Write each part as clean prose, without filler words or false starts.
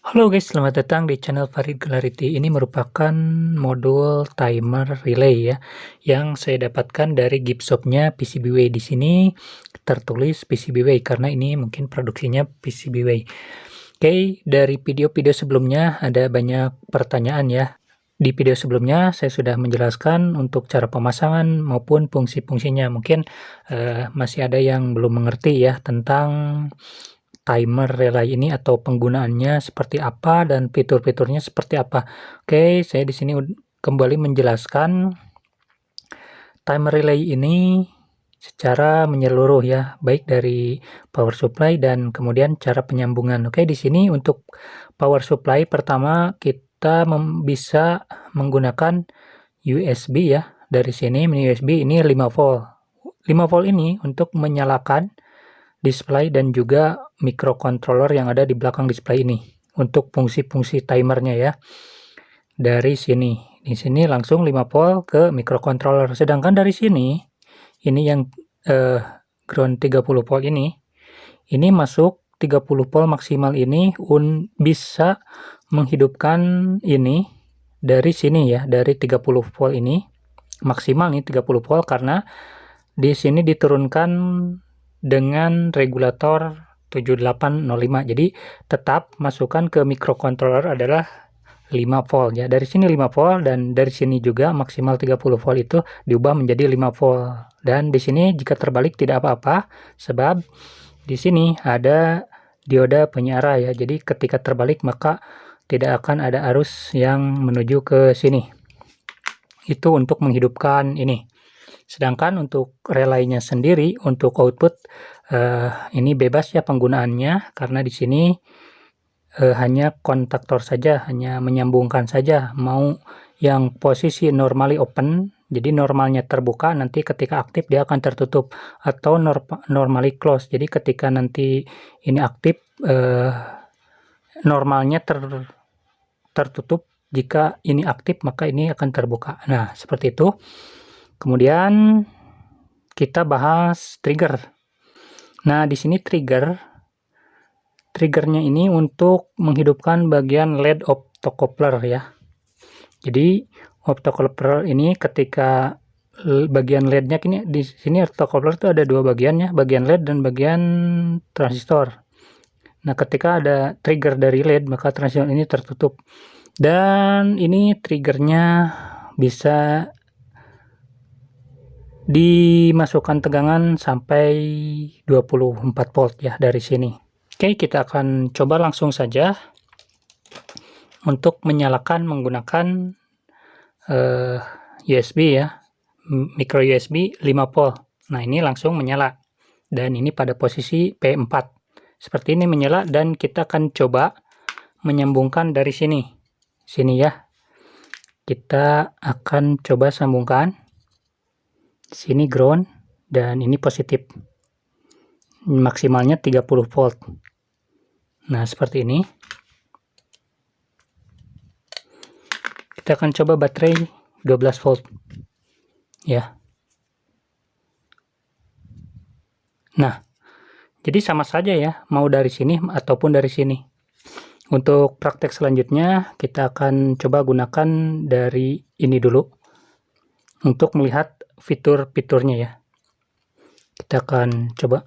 Halo guys, selamat datang di channel Farid Clarity. Ini merupakan modul timer relay ya, yang saya dapatkan dari Gipshop-nya PCBWay. Di sini tertulis PCBWay karena ini mungkin produksinya PCBWay. Oke, dari video-video sebelumnya ada banyak pertanyaan ya. Di video sebelumnya saya sudah menjelaskan untuk cara pemasangan maupun fungsi-fungsinya. Mungkin masih ada yang belum mengerti ya tentang timer relay ini atau penggunaannya seperti apa dan fitur-fiturnya seperti apa. Oke, saya di sini kembali menjelaskan timer relay ini secara menyeluruh ya, baik dari power supply dan kemudian cara penyambungan. Oke, di sini untuk power supply pertama kita bisa menggunakan USB ya. Dari sini mini USB ini 5 volt. 5 volt ini untuk menyalakan display dan juga microcontroller yang ada di belakang display ini untuk fungsi-fungsi timernya ya. Dari di sini langsung 5 volt ke microcontroller. Sedangkan dari sini ini yang ground 30 volt ini masuk 30 volt maksimal ini bisa menghidupkan ini dari sini ya, dari 30 volt ini maksimal nih 30 volt karena di sini diturunkan dengan regulator 7805. Jadi tetap masukkan ke microcontroller adalah 5 volt ya. Dari sini 5 volt dan dari sini juga maksimal 30 volt itu diubah menjadi 5 volt. Dan di sini jika terbalik tidak apa-apa sebab di sini ada dioda penyiar ya. Jadi ketika terbalik maka tidak akan ada arus yang menuju ke sini. Itu untuk menghidupkan ini. Sedangkan untuk relaynya sendiri untuk output ini bebas ya penggunaannya karena di sini hanya kontaktor saja, hanya menyambungkan saja. Mau yang posisi normally open, jadi normalnya terbuka, nanti ketika aktif dia akan tertutup, atau normally close. Jadi ketika nanti ini aktif normalnya tertutup, jika ini aktif maka ini akan terbuka. Nah, seperti itu. Kemudian kita bahas trigger. Nah, di sini triggernya ini untuk menghidupkan bagian LED optocoupler ya. Jadi optocoupler ini ketika bagian LED-nya di sini optocoupler itu ada dua bagiannya, bagian LED dan bagian transistor. Nah, ketika ada trigger dari LED maka transistor ini tertutup. Dan ini triggernya bisa dimasukkan tegangan sampai 24 volt ya dari sini. Oke, kita akan coba langsung saja untuk menyalakan menggunakan USB ya, micro USB 5 volt. Nah, ini langsung menyala dan ini pada posisi P4 seperti ini menyala dan kita akan coba menyambungkan dari sini ya. Kita akan coba sambungkan sini ground dan ini positif, maksimalnya 30 volt. Nah, seperti ini. Kita akan coba baterai 12 volt ya. Nah, jadi sama saja ya, mau dari sini ataupun dari sini. Untuk praktek selanjutnya kita akan coba gunakan dari ini dulu untuk melihat fitur-fiturnya ya. Kita akan coba.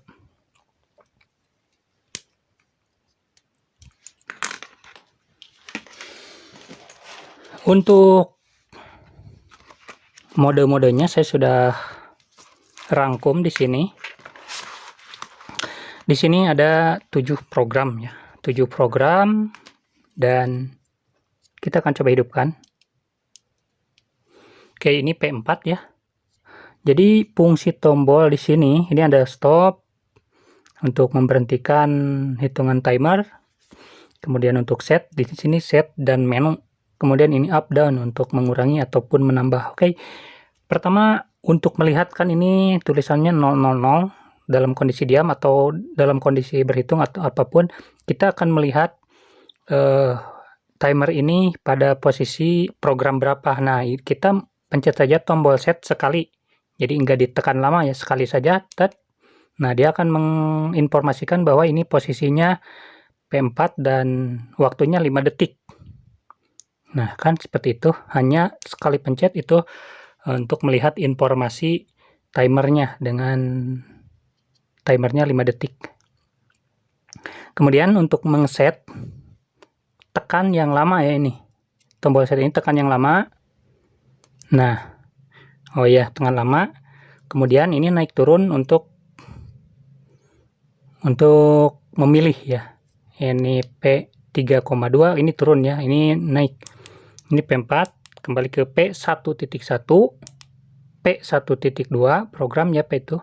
Untuk mode-modenya saya sudah rangkum di sini. Di sini ada 7 program ya. 7 program dan kita akan coba hidupkan. Oke, ini P4 ya. Jadi fungsi tombol di sini ini ada stop untuk memberhentikan hitungan timer. Kemudian untuk set di sini set dan menu. Kemudian ini up down untuk mengurangi ataupun menambah. Oke. Pertama untuk melihat kan ini tulisannya 000 dalam kondisi diam atau dalam kondisi berhitung atau apapun, kita akan melihat timer ini pada posisi program berapa. Nah, kita pencet saja tombol set sekali. Jadi enggak ditekan lama ya, sekali saja. Nah, dia akan menginformasikan bahwa ini posisinya P4 dan waktunya 5 detik. Nah, kan seperti itu, hanya sekali pencet itu untuk melihat informasi timernya dengan timernya 5 detik. Kemudian untuk mengset, tekan yang lama ya ini. Tombol set ini tekan yang lama. Nah, oh ya, tekan lama. Kemudian ini naik turun untuk memilih ya. Ini P3,2 ini turun ya, ini naik. Ini P4, kembali ke P1.1, P1.2 program ya P itu.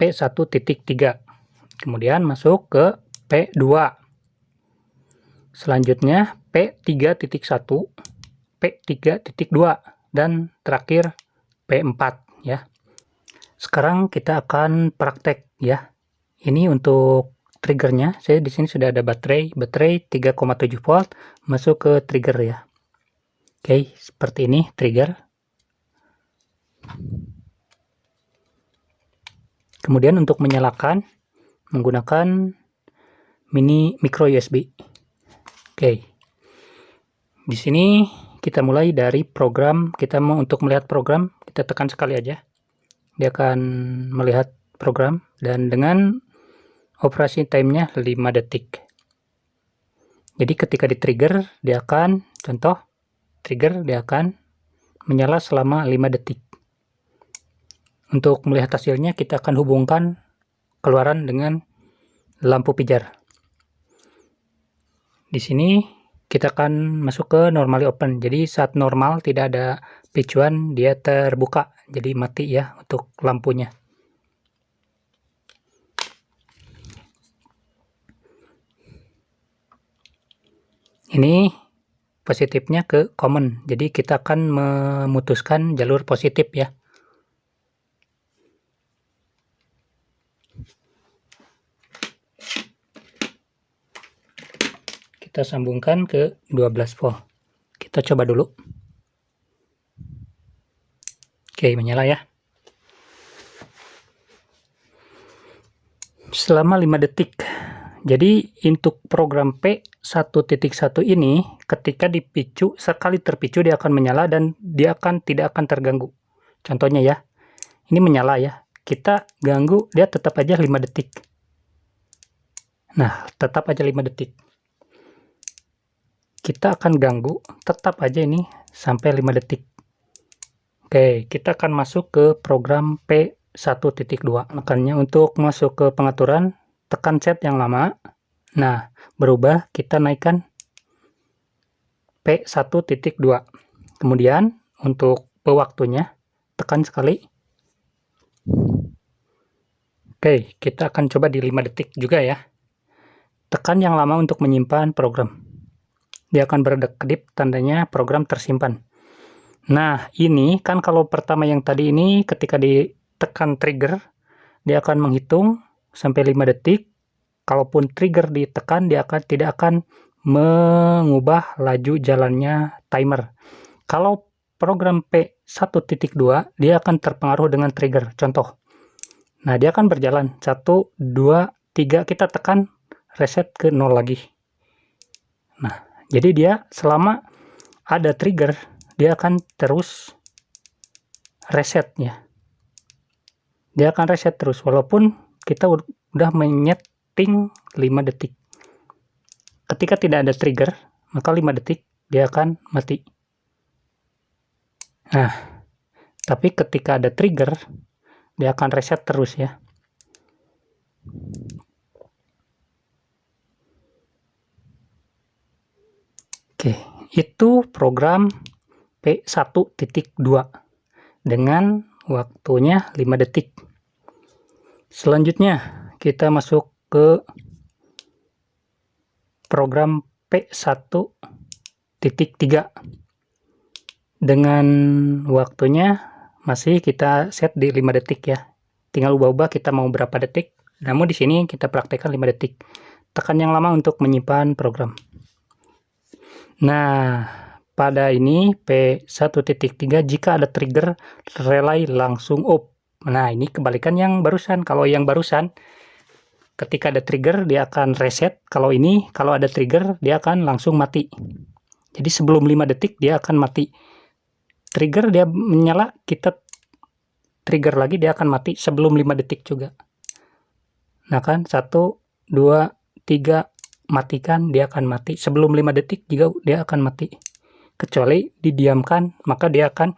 P1.3. Kemudian masuk ke P2. Selanjutnya P3.1, P3.2 dan terakhir P4 ya. Sekarang kita akan praktek ya. Ini untuk triggernya, saya di sini sudah ada baterai 3,7 volt masuk ke trigger ya. Oke, seperti ini trigger. Kemudian untuk menyalakan menggunakan micro USB. Oke. Di sini kita mulai dari program, kita mau untuk melihat program, kita tekan sekali aja. Dia akan melihat program dan dengan operasi time-nya 5 detik. Jadi ketika di trigger, dia akan, contoh, trigger dia akan menyala selama 5 detik. Untuk melihat hasilnya, kita akan hubungkan keluaran dengan lampu pijar. Di sini kita akan masuk ke normally open. Jadi saat normal tidak ada picuan, dia terbuka. Jadi mati ya untuk lampunya. Ini positifnya ke common. Jadi kita akan memutuskan jalur positif ya. Kita sambungkan ke 12 volt. Kita coba dulu. Oke, menyala ya. Selama 5 detik. Jadi untuk program P1.1 ini ketika dipicu, sekali terpicu dia akan menyala dan dia tidak akan terganggu. Contohnya ya. Ini menyala ya. Kita ganggu dia tetap aja 5 detik. Nah, tetap aja 5 detik. Kita akan ganggu, tetap aja ini sampai 5 detik. Oke, kita akan masuk ke program P1.2. Makanya untuk masuk ke pengaturan, tekan set yang lama. Nah, berubah, kita naikkan P1.2. Kemudian, untuk pewaktunya, tekan sekali. Oke, kita akan coba di 5 detik juga ya. Tekan yang lama untuk menyimpan program. Dia akan berkedip, tandanya program tersimpan. Nah, ini kan kalau pertama yang tadi ini ketika ditekan trigger, dia akan menghitung sampai 5 detik. Kalaupun trigger ditekan, dia tidak akan mengubah laju jalannya timer. Kalau program P1.2, dia akan terpengaruh dengan trigger. Contoh. Nah, dia akan berjalan 1, 2, 3, kita tekan reset ke 0 lagi. Nah, jadi dia selama ada trigger, dia akan terus reset ya. Dia akan reset terus walaupun kita udah menyeting 5 detik. Ketika tidak ada trigger, maka 5 detik dia akan mati. Nah, tapi ketika ada trigger, dia akan reset terus ya. Oke, itu program P1.2 dengan waktunya 5 detik. Selanjutnya kita masuk ke program P1.3 dengan waktunya masih kita set di 5 detik ya. Tinggal ubah-ubah kita mau berapa detik. Namun di sini kita praktekkan 5 detik. Tekan yang lama untuk menyimpan program. Nah, pada ini P1.3 jika ada trigger relay langsung off. Nah, ini kebalikan yang barusan. Kalau yang barusan ketika ada trigger dia akan reset. Kalau ada trigger dia akan langsung mati. Jadi sebelum 5 detik dia akan mati. Trigger dia menyala, kita trigger lagi dia akan mati sebelum 5 detik juga. Nah kan, 1, 2, 3, matikan, dia akan mati. Sebelum 5 detik juga dia akan mati. Kecuali didiamkan, maka dia akan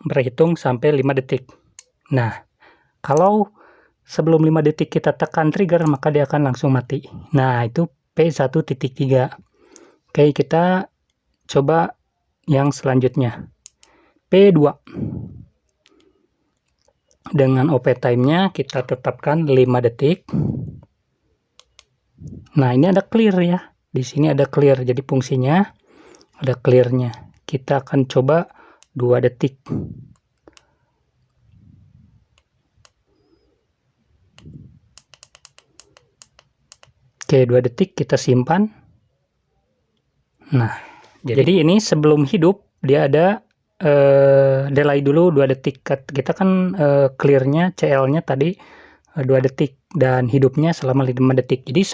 berhitung sampai 5 detik. Nah, kalau sebelum 5 detik kita tekan trigger, maka dia akan langsung mati. Nah, itu P1.3. Oke, kita coba yang selanjutnya. P2. Dengan OP time-nya kita tetapkan 5 detik. Nah, ini ada clear ya. Di sini ada clear, jadi fungsinya ada clear-nya. Kita akan coba 2 detik. Oke, 2 detik kita simpan. Nah, jadi ini sebelum hidup dia ada delay dulu 2 detik. Kita kan clear-nya CL-nya tadi 2 detik dan hidupnya selama 5 detik. Jadi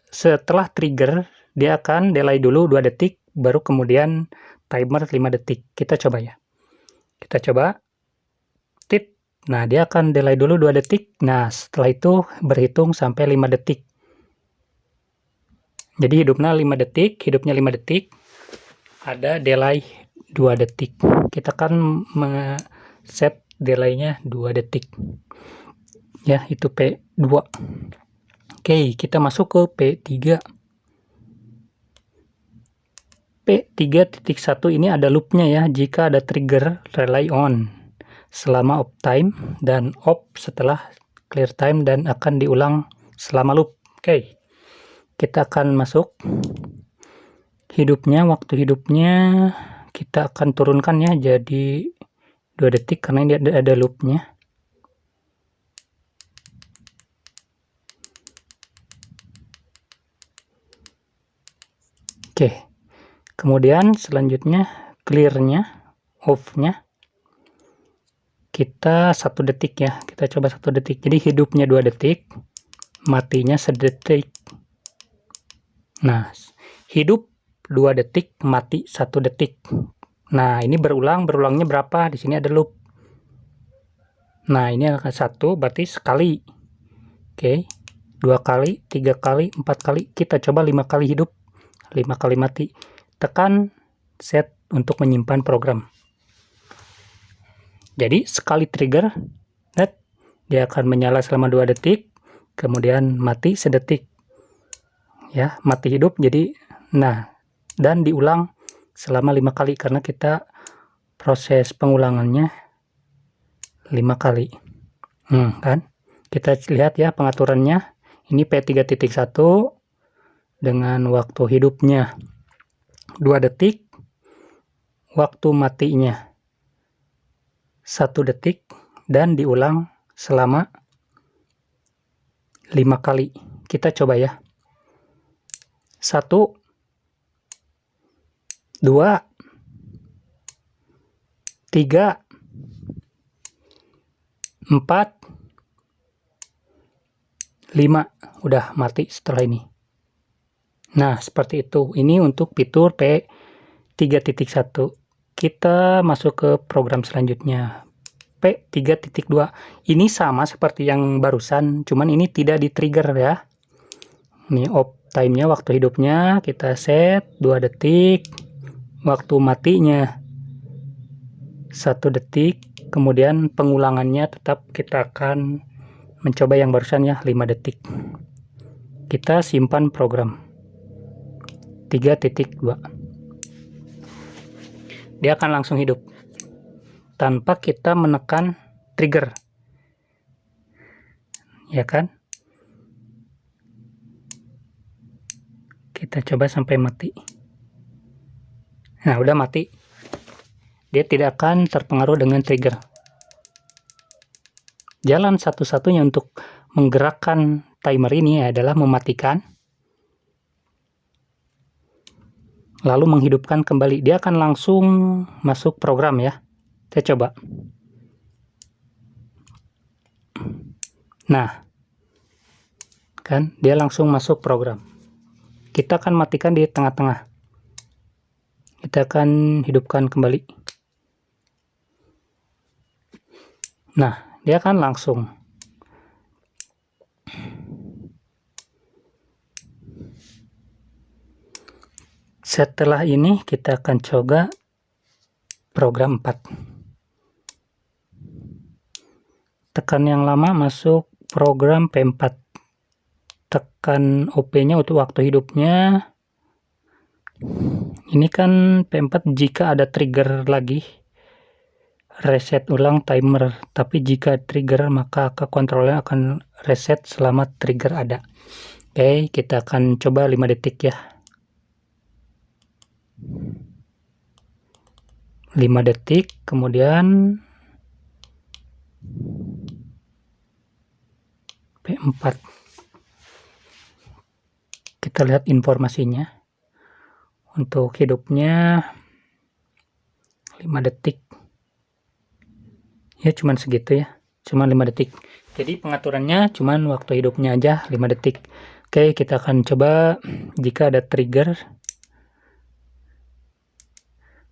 setelah trigger dia akan delay dulu 2 detik baru kemudian timer 5 detik. Kita coba ya. Kita coba tit. Nah, dia akan delay dulu 2 detik. Nah, setelah itu berhitung sampai 5 detik. Jadi hidupnya 5 detik, ada delay 2 detik. Kita akan set delay-nya 2 detik. Ya, itu P2. Oke, kita masuk ke P3. P3.1 ini ada loop-nya ya. Jika ada trigger relay on selama off time dan off setelah clear time dan akan diulang selama loop. Oke. Kita akan masuk waktu hidupnya kita akan turunkan ya jadi 2 detik karena ini ada loopnya. Oke, kemudian selanjutnya clear-nya, off-nya kita 1 detik ya. Kita coba 1 detik. Jadi hidupnya 2 detik, matinya 1 detik. Nah, hidup 2 detik, mati 1 detik. Nah, ini berulangnya berapa? Di sini ada loop. Nah, ini akan 1, berarti sekali. Oke, 2 kali, 3 kali, 4 kali. Kita coba 5 kali hidup, 5 kali mati. Tekan set untuk menyimpan program. Jadi, sekali trigger, net, dia akan menyala selama 2 detik, kemudian mati sedetik. Ya, mati hidup jadi dan diulang selama 5 kali karena kita proses pengulangannya 5 kali. Kan? Kita lihat ya pengaturannya. Ini P3.1 dengan waktu hidupnya 2 detik, waktu matinya 1 detik dan diulang selama 5 kali. Kita coba ya. 1, 2, 3, 4, 5. Udah mati setelah ini. Nah, seperti itu. Ini untuk fitur P3.1. Kita masuk ke program selanjutnya. P3.2. Ini sama seperti yang barusan, cuman ini tidak di trigger ya. Ini off time-nya, waktu hidupnya kita set 2 detik, waktu matinya 1 detik, kemudian pengulangannya tetap kita akan mencoba yang barusan ya 5 detik. Kita simpan program 3.2. Dia akan langsung hidup tanpa kita menekan trigger, ya kan? Kita coba sampai mati. Nah, udah mati. Dia tidak akan terpengaruh dengan trigger. Jalan satu-satunya untuk menggerakkan timer ini adalah mematikan, lalu menghidupkan kembali. Dia akan langsung masuk program ya. Saya coba. Nah, kan dia langsung masuk program. Kita akan matikan di tengah-tengah, kita akan hidupkan kembali. Nah, dia akan langsung. Setelah ini kita akan coba program 4. Tekan yang lama, masuk program P4. Tekan OP-nya untuk waktu hidupnya. Ini kan P4 jika ada trigger lagi, reset ulang timer. Tapi jika trigger maka ke kontrolnya akan reset selama trigger ada. Oke, kita akan coba 5 detik ya. 5 detik, kemudian P4. Kita lihat informasinya. Untuk hidupnya 5 detik. Ya cuman segitu ya, cuman 5 detik. Jadi pengaturannya cuman waktu hidupnya aja 5 detik. Oke, kita akan coba jika ada trigger.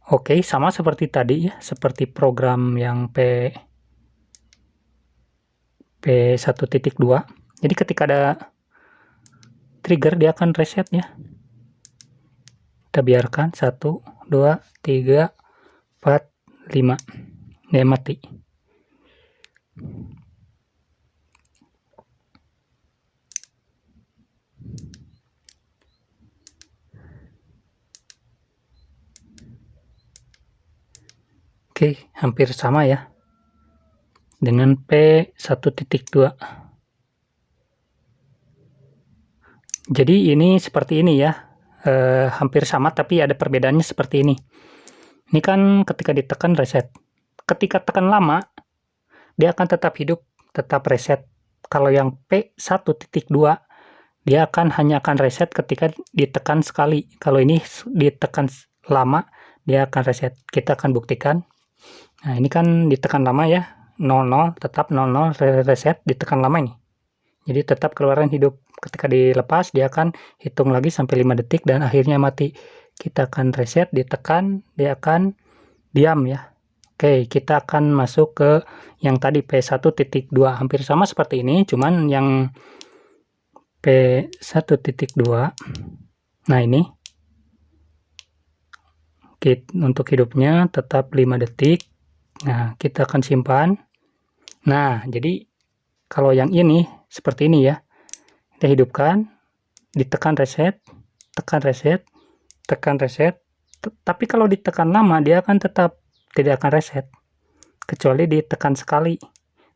Oke, sama seperti tadi ya, seperti program yang P1.2. Jadi ketika ada trigger dia akan reset ya. Kita biarkan 1, 2, 3, 4, 5. Dia mati. Oke, hampir sama ya dengan P1.2. Jadi ini seperti ini ya, hampir sama tapi ada perbedaannya seperti ini. Ini kan ketika ditekan reset, ketika tekan lama dia akan tetap hidup, tetap reset. Kalau yang P1.2 dia hanya akan reset ketika ditekan sekali. Kalau ini ditekan lama dia akan reset. Kita akan buktikan. Nah, ini kan ditekan lama ya, 00, tetap 00 reset, ditekan lama ini. Jadi tetap keluaran hidup. Ketika dilepas dia akan hitung lagi sampai 5 detik dan akhirnya mati. Kita akan reset, ditekan, dia akan diam ya. Oke, kita akan masuk ke yang tadi P1.2, hampir sama seperti ini, cuman yang P1.2. Nah, ini untuk hidupnya tetap 5 detik. Nah, kita akan simpan. Nah, jadi kalau yang ini seperti ini ya. Kita hidupkan, ditekan reset, tekan reset, tekan reset. Tapi kalau ditekan lama dia akan tetap tidak akan reset. Kecuali ditekan sekali.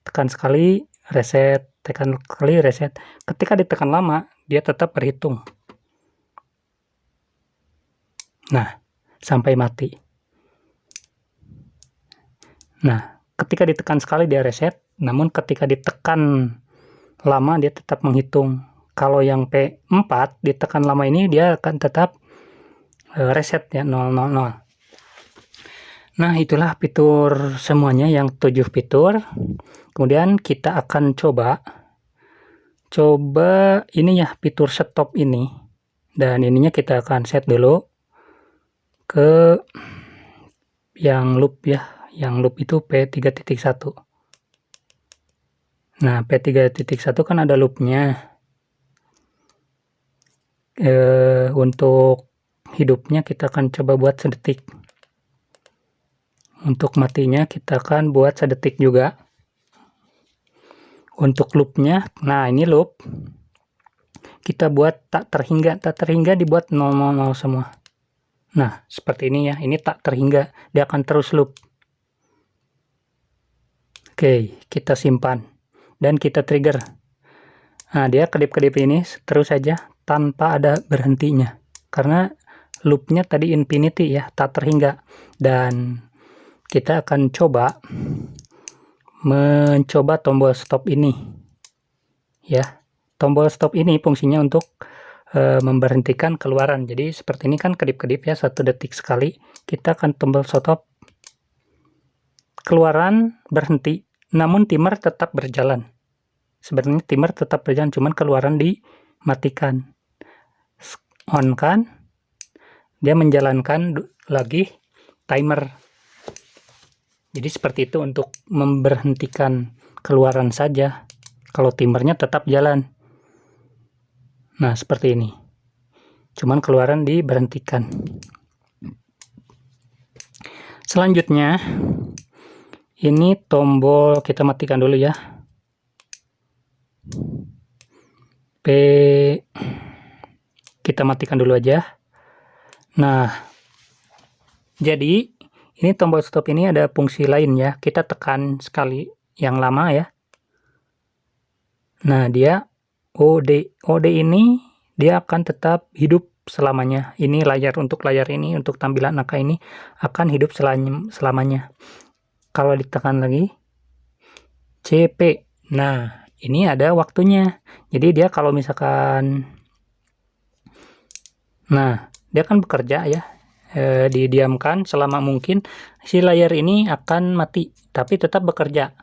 Tekan sekali, reset, tekan sekali, reset. Ketika ditekan lama, dia tetap berhitung. Nah, sampai mati. Nah, ketika ditekan sekali dia reset, namun ketika ditekan lama dia tetap menghitung. Kalau yang P4 ditekan lama ini dia akan tetap reset ya, 000. Nah, itulah fitur semuanya, yang 7 fitur. Kemudian kita akan coba ini ya, fitur stop ini. Dan ininya kita akan set dulu ke yang loop ya. Yang loop itu P3.1. Nah, P3.1 kan ada loopnya. Untuk hidupnya kita akan coba buat sedetik. Untuk matinya kita akan buat sedetik juga. Untuk loopnya, nah ini loop. Kita buat tak terhingga dibuat 000 semua. Nah, seperti ini ya, ini tak terhingga, dia akan terus loop. Oke, kita simpan dan kita trigger. Nah, dia kedip-kedip ini terus saja tanpa ada berhentinya. Karena loopnya tadi infinity ya, tak terhingga. Dan kita akan mencoba tombol stop ini. Ya, tombol stop ini fungsinya untuk memberhentikan keluaran. Jadi seperti ini kan kedip-kedip ya, 1 detik sekali. Kita akan tombol stop, keluaran berhenti, namun timer tetap berjalan sebenarnya timer tetap berjalan, cuman keluaran dimatikan. On kan, dia menjalankan lagi timer. Jadi seperti itu untuk memberhentikan keluaran saja, kalau timernya tetap jalan. Nah, seperti ini. Cuman keluaran diberhentikan. Selanjutnya, ini tombol kita matikan dulu ya. Kita matikan dulu aja. Nah, jadi ini tombol stop ini ada fungsi lain ya. Kita tekan sekali yang lama ya. Nah, dia OD ini dia akan tetap hidup selamanya. Ini layar, untuk layar ini, untuk tampilan angka ini akan hidup selamanya. Kalau ditekan lagi CP. Nah, ini ada waktunya. Jadi dia kalau misalkan, nah, dia akan bekerja ya. Didiamkan selama mungkin, si layar ini akan mati, tapi tetap bekerja.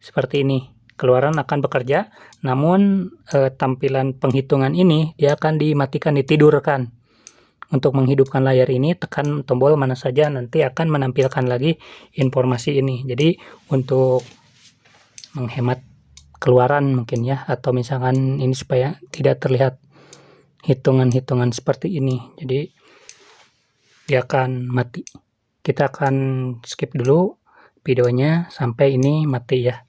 Seperti ini. Keluaran akan bekerja, namun tampilan penghitungan ini dia akan dimatikan, ditidurkan. Untuk menghidupkan layar ini, tekan tombol mana saja, nanti akan menampilkan lagi informasi ini. Jadi untuk menghemat keluaran mungkin ya, atau misalkan ini supaya tidak terlihat hitungan-hitungan seperti ini, jadi dia akan mati. Kita akan skip dulu videonya sampai ini mati ya.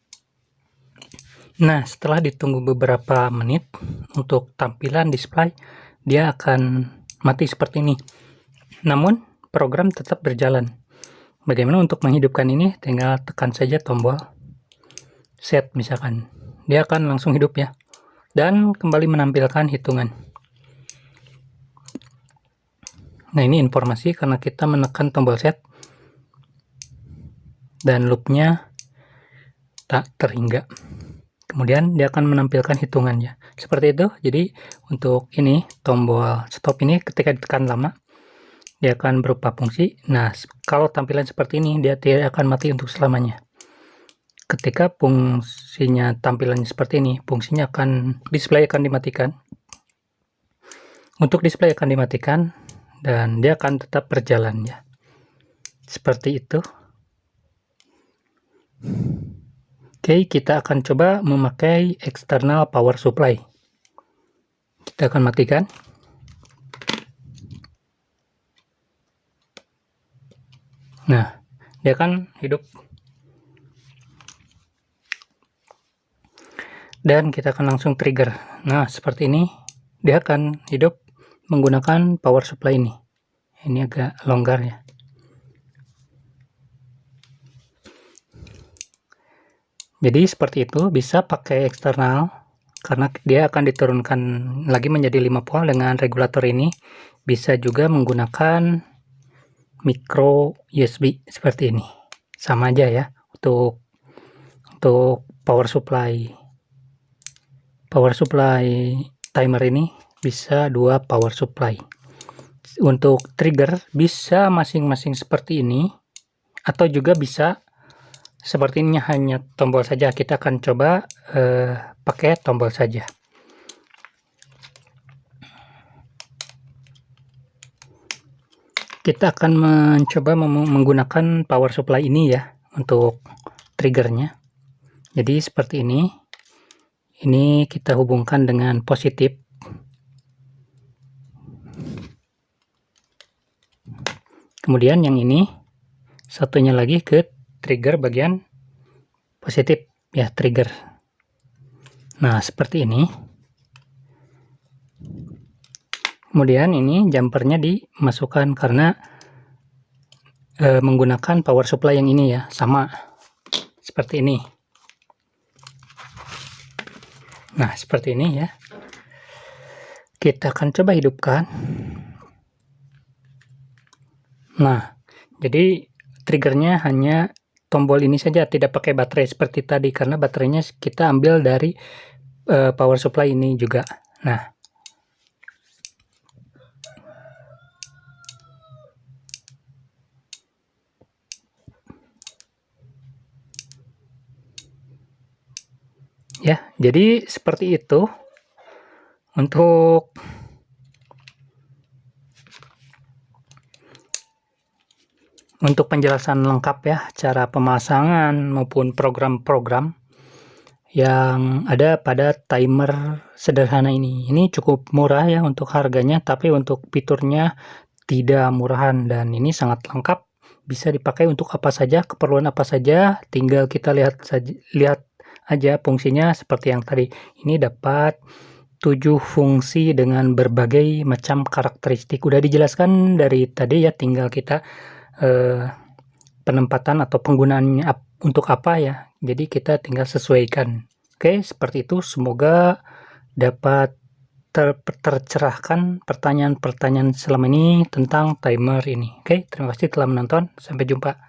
Nah, setelah ditunggu beberapa menit, untuk tampilan display dia akan mati seperti ini. Namun program tetap berjalan. Bagaimana untuk menghidupkan ini? Tinggal tekan saja tombol set misalkan. Dia akan langsung hidup ya. Dan kembali menampilkan hitungan. Nah, ini informasi karena kita menekan tombol set dan loopnya tak terhingga. Kemudian dia akan menampilkan hitungannya. Seperti itu. Jadi untuk ini tombol stop ini ketika ditekan lama dia akan berupa fungsi. Nah, kalau tampilan seperti ini dia tidak akan mati untuk selamanya. Ketika fungsinya tampilannya seperti ini, fungsinya akan display akan dimatikan. Untuk display akan dimatikan dan dia akan tetap berjalan ya. Seperti itu. Oke, kita akan coba memakai external power supply. Kita akan matikan. Nah, dia akan hidup. Dan kita akan langsung trigger. Nah, seperti ini. Dia akan hidup menggunakan power supply ini. Ini agak longgar ya. Jadi seperti itu, bisa pakai eksternal karena dia akan diturunkan lagi menjadi 5 volt dengan regulator ini. Bisa juga menggunakan micro USB seperti ini. Sama aja ya untuk power supply timer ini bisa 2 power supply. Untuk trigger bisa masing-masing seperti ini atau juga bisa seperti ini hanya tombol saja. Kita akan coba pakai tombol saja. Kita akan mencoba menggunakan power supply ini ya untuk triggernya. Jadi seperti ini. Ini kita hubungkan dengan positif. Kemudian yang ini satunya lagi ke trigger bagian positif ya, trigger. Nah, seperti ini. Kemudian ini jumpernya dimasukkan karena menggunakan power supply yang ini ya, sama seperti ini. Nah, seperti ini ya. Kita akan coba hidupkan. Nah, jadi triggernya hanya tombol ini saja, tidak pakai baterai seperti tadi karena baterainya kita ambil dari power supply ini juga. Nah, Ya, jadi seperti itu untuk penjelasan lengkap ya, cara pemasangan maupun program-program yang ada pada timer sederhana ini. Ini cukup murah ya untuk harganya, tapi untuk fiturnya tidak murahan, dan ini sangat lengkap, bisa dipakai untuk apa saja, keperluan apa saja, tinggal kita lihat aja fungsinya seperti yang tadi. Ini dapat 7 fungsi dengan berbagai macam karakteristik. Udah dijelaskan dari tadi ya, tinggal kita penempatan atau penggunaannya untuk apa ya. Jadi kita tinggal sesuaikan. Oke, seperti itu. Semoga dapat tercerahkan pertanyaan-pertanyaan selama ini tentang timer ini. Oke, terima kasih telah menonton. Sampai jumpa.